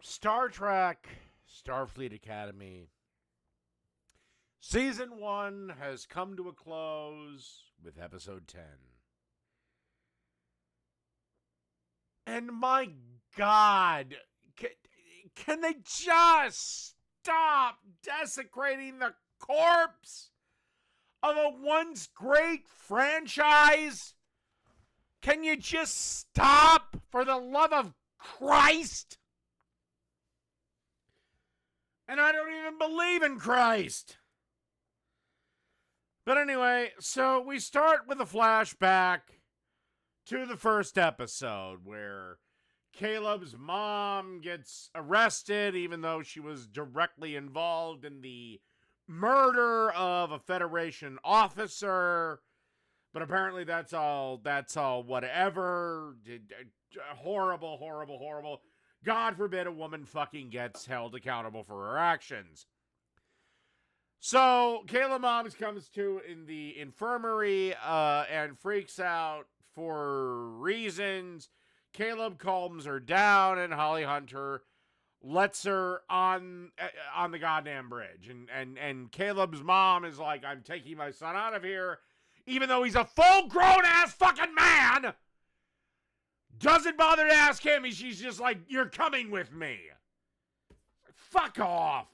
Star Trek, Starfleet Academy. Season 1 has come to a close with episode 10. And my God, can they just stop desecrating the corpse of a once great franchise? Can you just stop, for the love of Christ? And I don't even believe in Christ. But anyway, so we start with a flashback to the first episode where Caleb's mom gets arrested, even though she was directly involved in the murder of a Federation officer. But apparently that's all whatever. Horrible, horrible, horrible. God forbid a woman fucking gets held accountable for her actions. So Caleb Moms comes to in the infirmary and freaks out for reasons. Caleb calms her down, and Holly Hunter lets her on the goddamn bridge. And Caleb's mom is like, I'm taking my son out of here, even though he's a full-grown ass fucking man. Doesn't bother to ask him. She's just like, you're coming with me. Fuck off.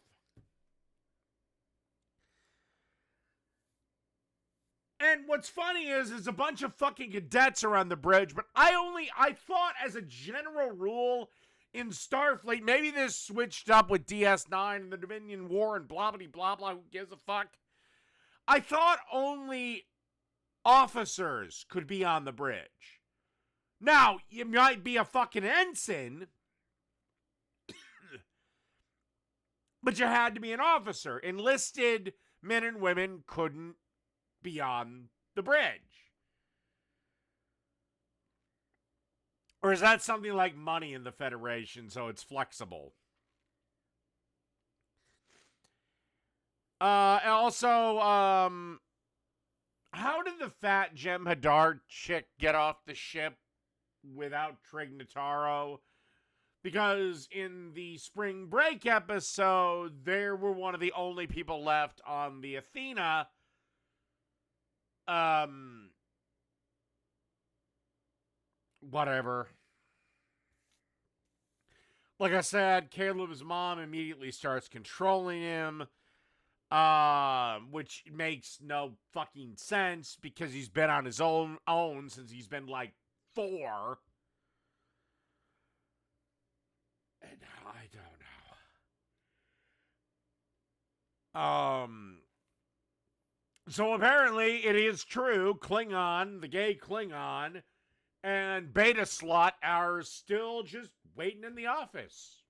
And what's funny is a bunch of fucking cadets are on the bridge, but I thought as a general rule in Starfleet, maybe this switched up with DS9 and the Dominion War and blah, blah, blah, blah, who gives a fuck? I thought only officers could be on the bridge. Now, you might be a fucking ensign, but you had to be an officer. Enlisted men and women couldn't be on the bridge. Or is that something like money in the Federation, so it's flexible? Also, how did the fat Jem'Hadar chick get off the ship without Trig Notaro? Because in the spring break episode, they were one of the only people left on the Athena. Whatever. Like I said, Caleb's mom immediately starts controlling him, which makes no fucking sense because he's been on his own since he's been like 4. And I don't know. So apparently it is true. Klingon, the gay Klingon, and Beta Slut are still just waiting in the office.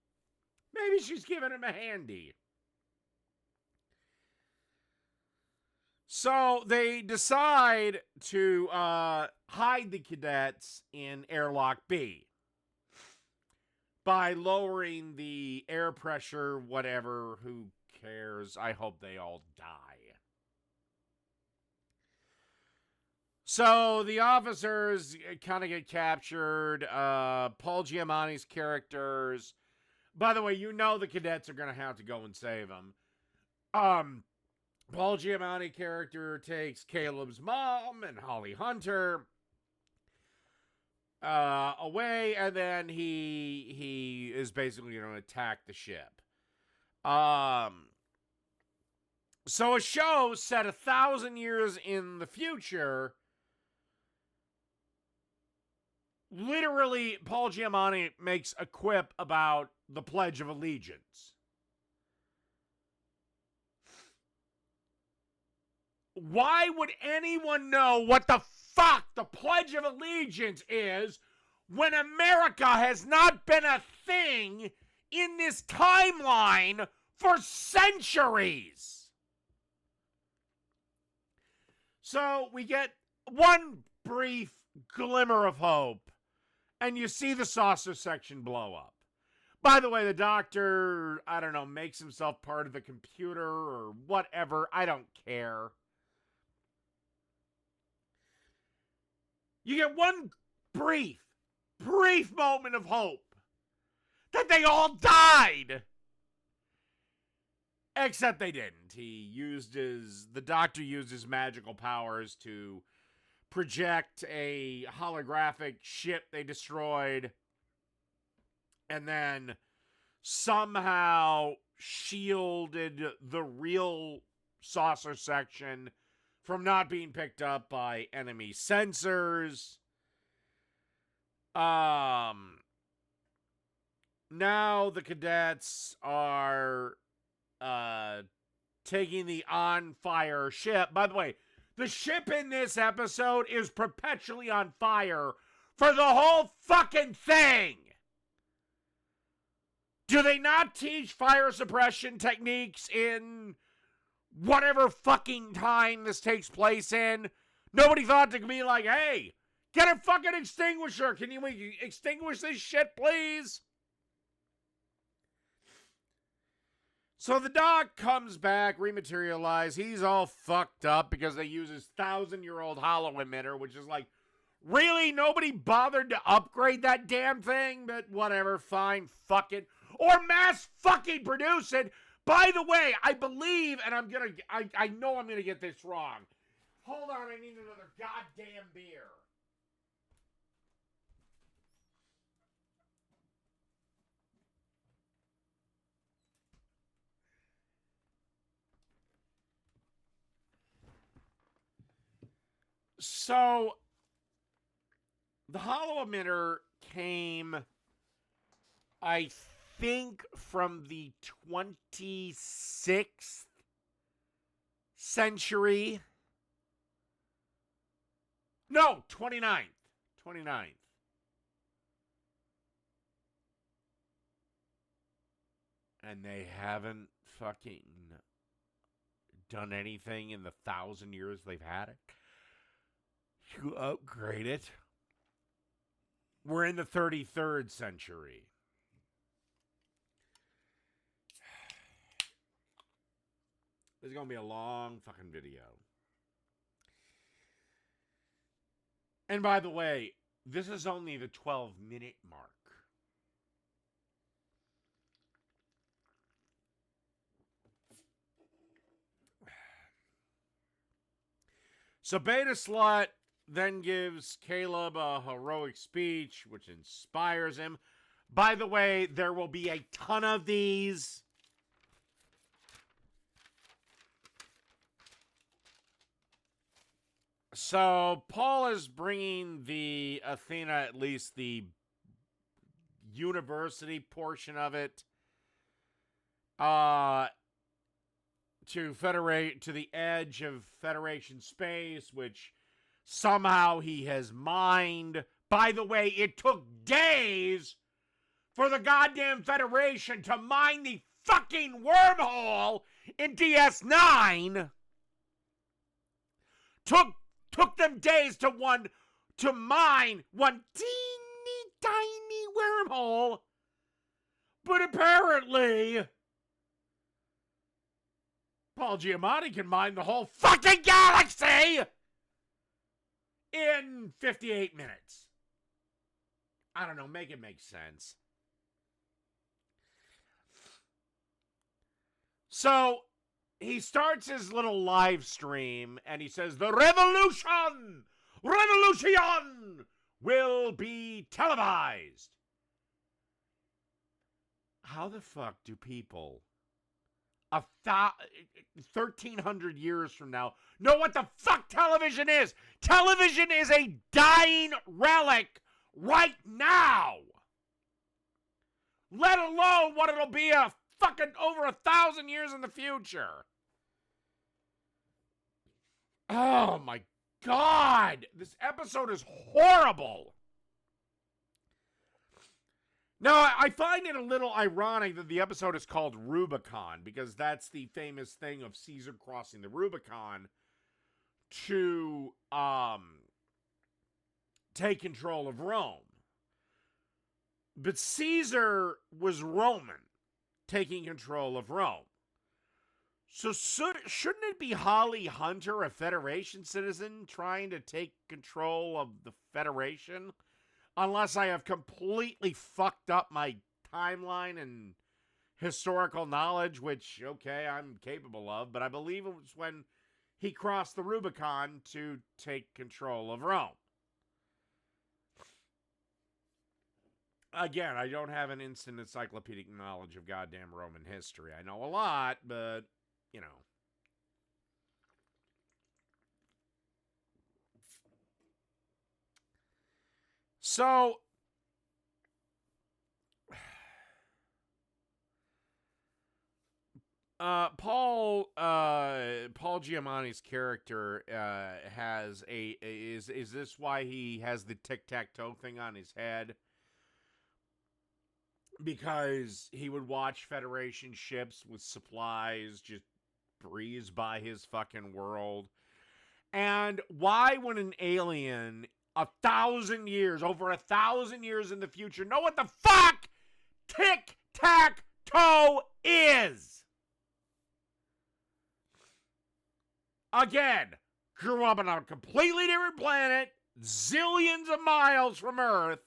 Maybe she's giving him a handy. So they decide to hide the cadets in Airlock B by lowering the air pressure, whatever, who cares? I hope they all die. So the officers kind of get captured. Paul Giamatti's characters. By the way, you know the cadets are going to have to go and save them. Paul Giamatti character takes Caleb's mom and Holly Hunter away, and then he is basically going to attack the ship. So a show set 1,000 years in the future. Literally, Paul Giamatti makes a quip about the Pledge of Allegiance. Why would anyone know what the fuck the Pledge of Allegiance is when America has not been a thing in this timeline for centuries? So we get one brief glimmer of hope, and you see the saucer section blow up. By the way, the doctor, I don't know, makes himself part of the computer or whatever. I don't care. You get one brief moment of hope that they all died. Except they didn't. The doctor used his magical powers to project a holographic ship they destroyed, and then somehow shielded the real saucer section from not being picked up by enemy sensors. Now the cadets are taking the on-fire ship. By the way, the ship in this episode is perpetually on fire for the whole fucking thing. Do they not teach fire suppression techniques in whatever fucking time this takes place in? Nobody thought to be like, hey, get a fucking extinguisher. Can you extinguish this shit, please? So the doc comes back, rematerialized. He's all fucked up because they use his 1,000-year-old hollow emitter, which is like, really? Nobody bothered to upgrade that damn thing? But whatever, fine, fuck it. Or mass fucking produce it. By the way, I believe, and I know I'm gonna get this wrong. Hold on, I need another goddamn beer. So, the hollow emitter came, I think, from the 26th century. No, 29th. 29th. And they haven't fucking done anything in the 1,000 years they've had it to upgrade it. We're in the 33rd century. This is going to be a long fucking video. And by the way, this is only the 12-minute mark. So Beta Slut then gives Caleb a heroic speech, which inspires him. By the way, there will be a ton of these. So Paul is bringing the Athena, at least the university portion of it, to the edge of Federation space, which somehow he has mined. By the way, it took days for the goddamn Federation to mine the fucking wormhole in DS9. Took them days to mine one teeny tiny wormhole. But apparently Paul Giamatti can mine the whole fucking galaxy in 58 minutes. I don't know, make it make sense. So he starts his little live stream and he says, the revolution will be televised. How the fuck do people 1,300 years from now know what the fuck television is? Television is a dying relic right now. Let alone what it'll be a fucking over 1,000 years in the future. Oh my God. This episode is horrible. Now, I find it a little ironic that the episode is called Rubicon, because that's the famous thing of Caesar crossing the Rubicon to take control of Rome. But Caesar was Roman, taking control of Rome. So shouldn't it be Holly Hunter, a Federation citizen, trying to take control of the Federation? Unless I have completely fucked up my timeline and historical knowledge, which, okay, I'm capable of, but I believe it was when he crossed the Rubicon to take control of Rome. Again, I don't have an instant encyclopedic knowledge of goddamn Roman history. I know a lot, but, you know. So, Paul Giamatti's character has is this why he has the tic-tac-toe thing on his head? Because he would watch Federation ships with supplies just breeze by his fucking world. And why would an alien 1,000 years, over 1,000 years in the future, know what the fuck tic-tac-toe is? Again, grew up on a completely different planet, zillions of miles from Earth,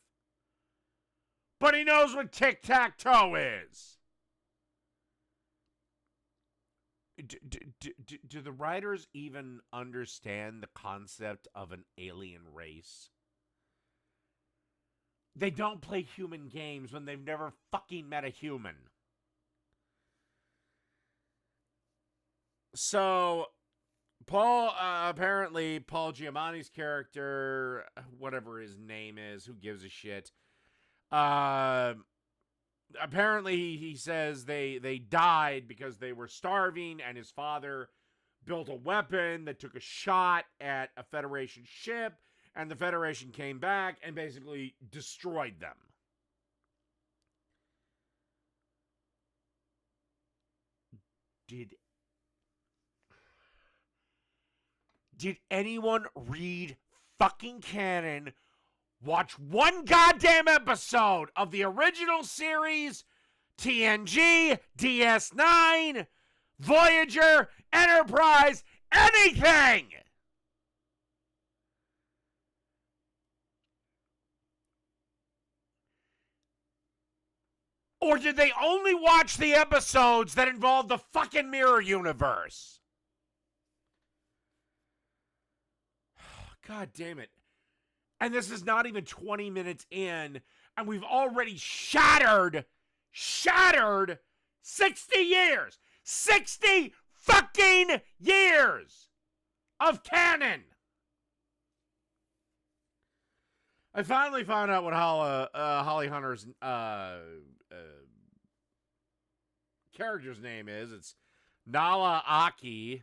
but he knows what tic-tac-toe is. Do the writers even understand the concept of an alien race? They don't play human games when they've never fucking met a human. So, apparently, Paul Giamatti's character, whatever his name is, who gives a shit, apparently he says they died because they were starving, and his father built a weapon that took a shot at a Federation ship, and the Federation came back and basically destroyed them. Did anyone read fucking canon, watch one goddamn episode of the original series, TNG, DS9, Voyager, Enterprise, anything? Or did they only watch the episodes that involved the fucking mirror universe? God damn it. And this is not even 20 minutes in, and we've already shattered 60 years. 60 fucking years of canon. I finally found out what Holly Hunter's character's name is. It's Nala Aki.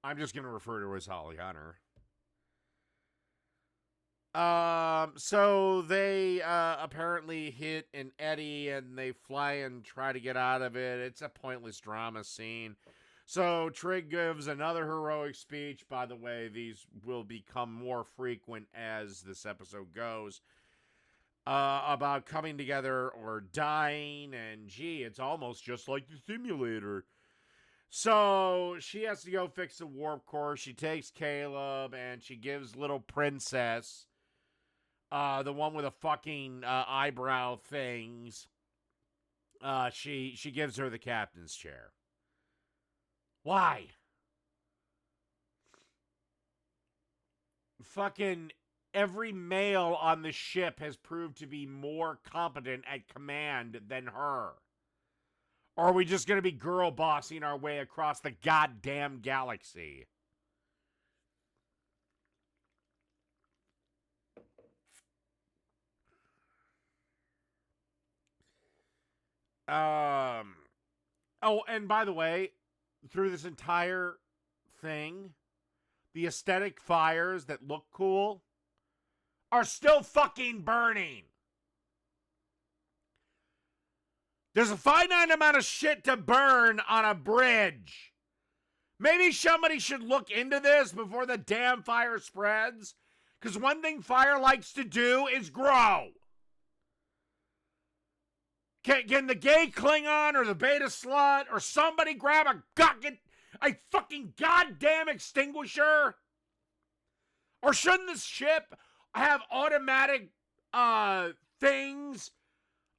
I'm just going to refer to her as Holly Hunter. So they apparently hit an eddy and they fly and try to get out of it. It's a pointless drama scene. So Trig gives another heroic speech. By the way, these will become more frequent as this episode goes. About coming together or dying, and gee, it's almost just like the simulator. So she has to go fix the warp core. She takes Caleb and she gives little Princess, the one with the fucking eyebrow things, she gives her the captain's chair. Why? Fucking every male on the ship has proved to be more competent at command than her. Or are we just going to be girl bossing our way across the goddamn galaxy? Oh, and by the way, through this entire thing, the aesthetic fires that look cool are still fucking burning. There's a finite amount of shit to burn on a bridge. Maybe somebody should look into this before the damn fire spreads. Because one thing fire likes to do is grow. Can the gay Klingon or the beta slut or somebody grab a fucking goddamn extinguisher? Or shouldn't this ship have automatic things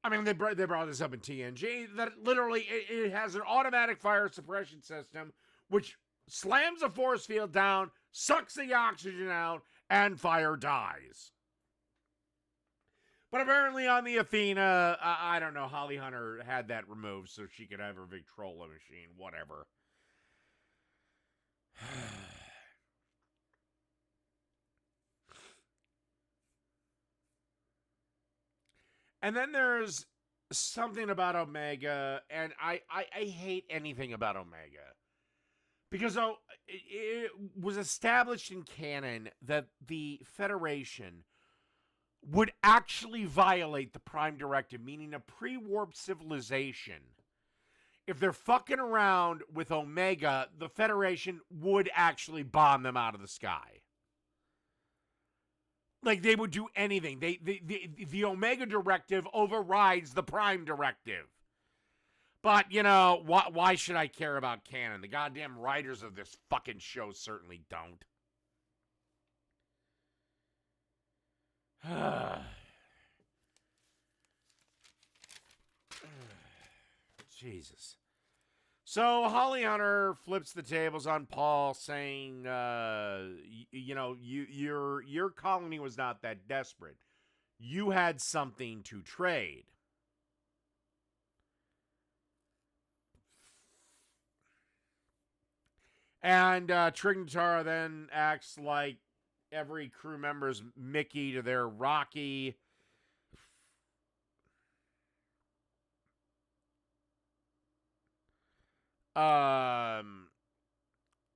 I mean, they brought this up in TNG, that literally it has an automatic fire suppression system, which slams a force field down, sucks the oxygen out, and fire dies. But apparently on the Athena, I don't know, Holly Hunter had that removed so she could have her Victrola machine, whatever. And then there's something about Omega, and I hate anything about Omega. Because it was established in canon that the Federation would actually violate the Prime Directive, meaning a pre-warp civilization. If they're fucking around with Omega, the Federation would actually bomb them out of the sky. Like, they would do anything. The Omega Directive overrides the Prime Directive. But, you know, why should I care about canon? The goddamn writers of this fucking show certainly don't. Jesus. So Holly Hunter flips the tables on Paul, saying, you know, your colony was not that desperate. You had something to trade. And Trignatara then acts like every crew member's Mickey to their Rocky.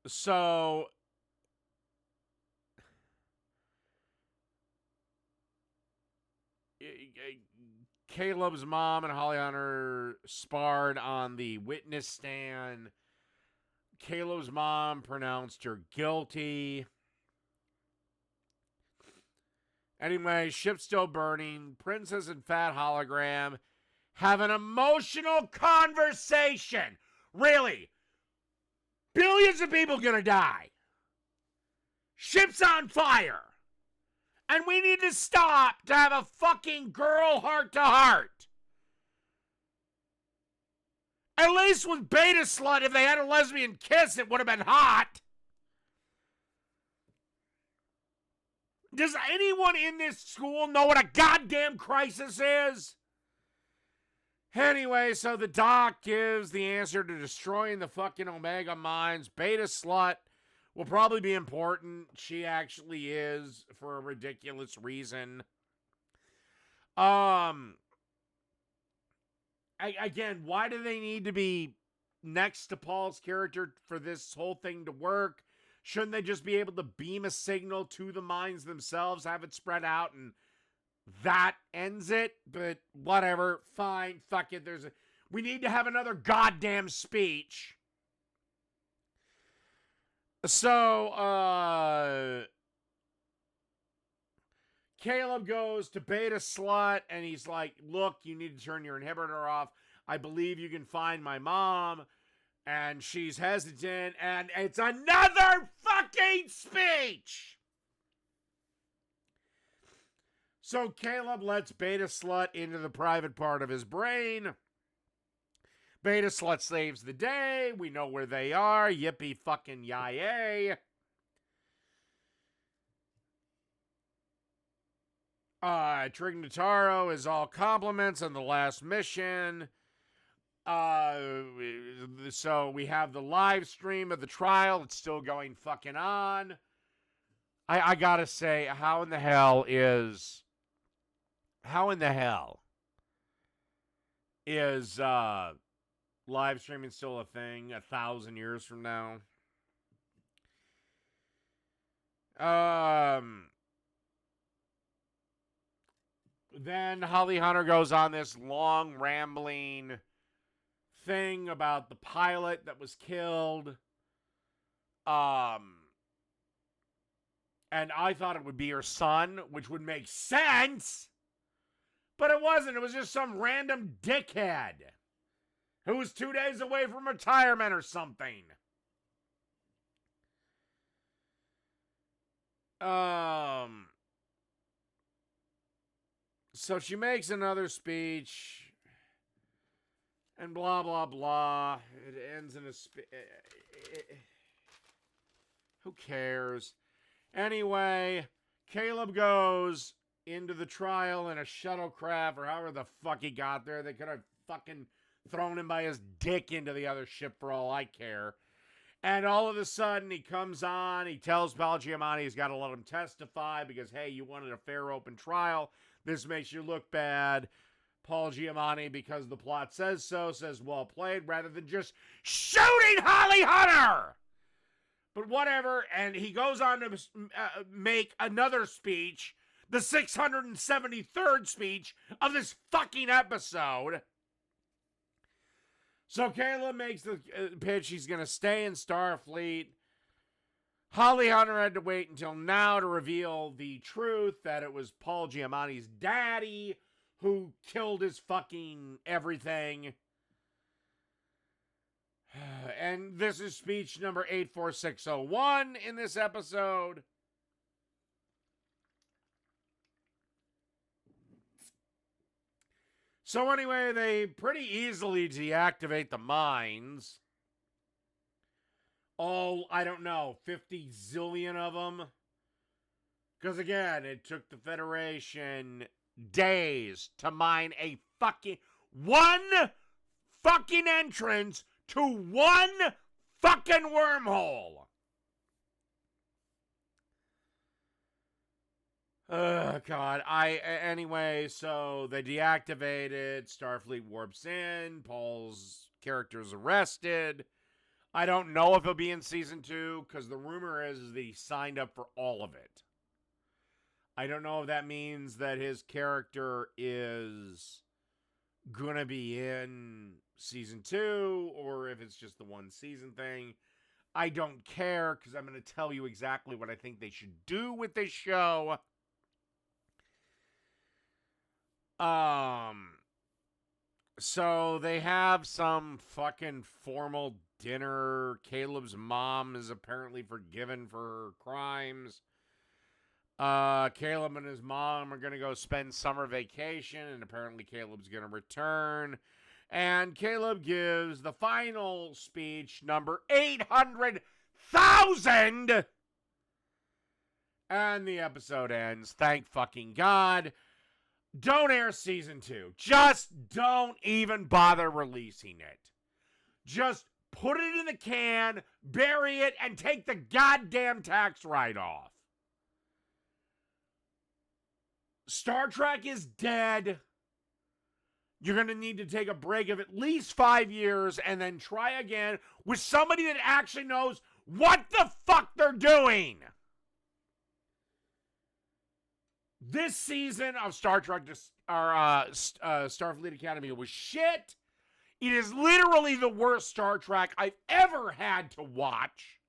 So Caleb's mom and Holly Hunter sparred on the witness stand. Caleb's mom pronounced her guilty. Anyway, ship's still burning. Princess and Fat Hologram have an emotional conversation. Really? Billions of people gonna die. Ship's on fire. And we need to stop to have a fucking girl heart-to-heart. At least with Beta Slut, if they had a lesbian kiss, it would have been hot. Does anyone in this school know what a goddamn crisis is? Anyway, so the doc gives the answer to destroying the fucking Omega mines. Beta Slut will probably be important. She actually is, for a ridiculous reason. Again, why do they need to be next to Paul's character for this whole thing to work? Shouldn't they just be able to beam a signal to the mines themselves, have it spread out, and that ends it? But whatever, fine, fuck it. We need to have another goddamn speech. So, Caleb goes to Beta Slut, and he's like, look, you need to turn your inhibitor off. I believe you can find my mom. And she's hesitant, and it's another fucking speech! So Caleb lets Beta Slut into the private part of his brain. Beta Slut saves the day. We know where they are. Yippee fucking yay. Trignataro is all compliments on the last mission. So we have the live stream of the trial. It's still going fucking on. I gotta say, how in the hell is live streaming still a thing 1,000 years from now? Then Holly Hunter goes on this long rambling thing about the pilot that was killed. And I thought it would be her son, which would make sense. But it wasn't. It was just some random dickhead who was 2 days away from retirement or something. So she makes another speech, and blah, blah, blah. It ends in a who cares? Anyway, Caleb goes into the trial in a shuttlecraft, or however the fuck he got there. They could have fucking thrown him by his dick into the other ship for all I care. And all of a sudden, he comes on. He tells Paul Giamatti he's got to let him testify because, hey, you wanted a fair, open trial. This makes you look bad. Paul Giamatti, because the plot says so, says well played, rather than just shooting Holly Hunter. But whatever, and he goes on to make another speech, the 673rd speech of this fucking episode. So Caleb makes the pitch he's going to stay in Starfleet. Holly Hunter had to wait until now to reveal the truth that it was Paul Giamatti's daddy who killed his fucking everything. And this is speech number 84601 in this episode. So anyway, they pretty easily deactivate the mines. All, I don't know, 50 zillion of them. Because again, it took the Federation days to mine a one fucking entrance to one fucking wormhole. Oh, God. Anyway, so they deactivated. Starfleet warps in. Paul's character's arrested. I don't know if he'll be in season 2, because the rumor is that he signed up for all of it. I don't know if that means that his character is going to be in season 2, or if it's just the one season thing. I don't care, because I'm going to tell you exactly what I think they should do with this show. So they have some fucking formal dinner. Caleb's mom is apparently forgiven for her crimes. Caleb and his mom are going to go spend summer vacation, and apparently Caleb's going to return. And Caleb gives the final speech, number 800,000. And the episode ends. Thank fucking God. Don't air season 2. Just don't even bother releasing it. Just put it in the can, bury it, and take the goddamn tax write-off. Star Trek is dead. You're going to need to take a break of at least 5 years and then try again with somebody that actually knows what the fuck they're doing. This season of Star Trek, Starfleet Academy was shit. It is literally the worst Star Trek I've ever had to watch.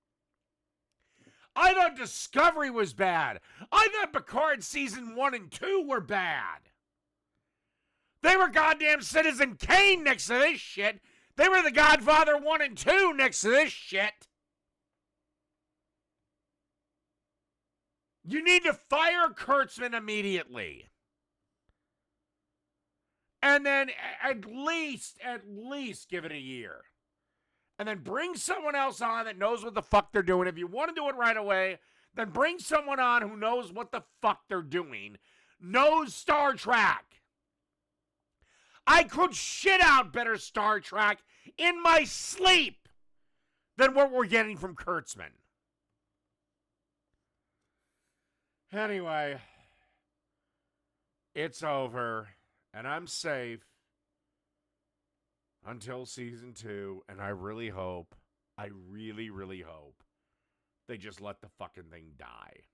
I thought Discovery was bad. I thought Picard season 1 and 2 were bad. They were goddamn Citizen Kane next to this shit. They were The Godfather 1 and 2 next to this shit. You need to fire Kurtzman immediately. And then at least give it a year. And then bring someone else on that knows what the fuck they're doing. If you want to do it right away, then bring someone on who knows what the fuck they're doing. Knows Star Trek. I could shit out better Star Trek in my sleep than what we're getting from Kurtzman. Anyway, it's over, and I'm safe until season 2, and I really hope, really hope, they just let the fucking thing die.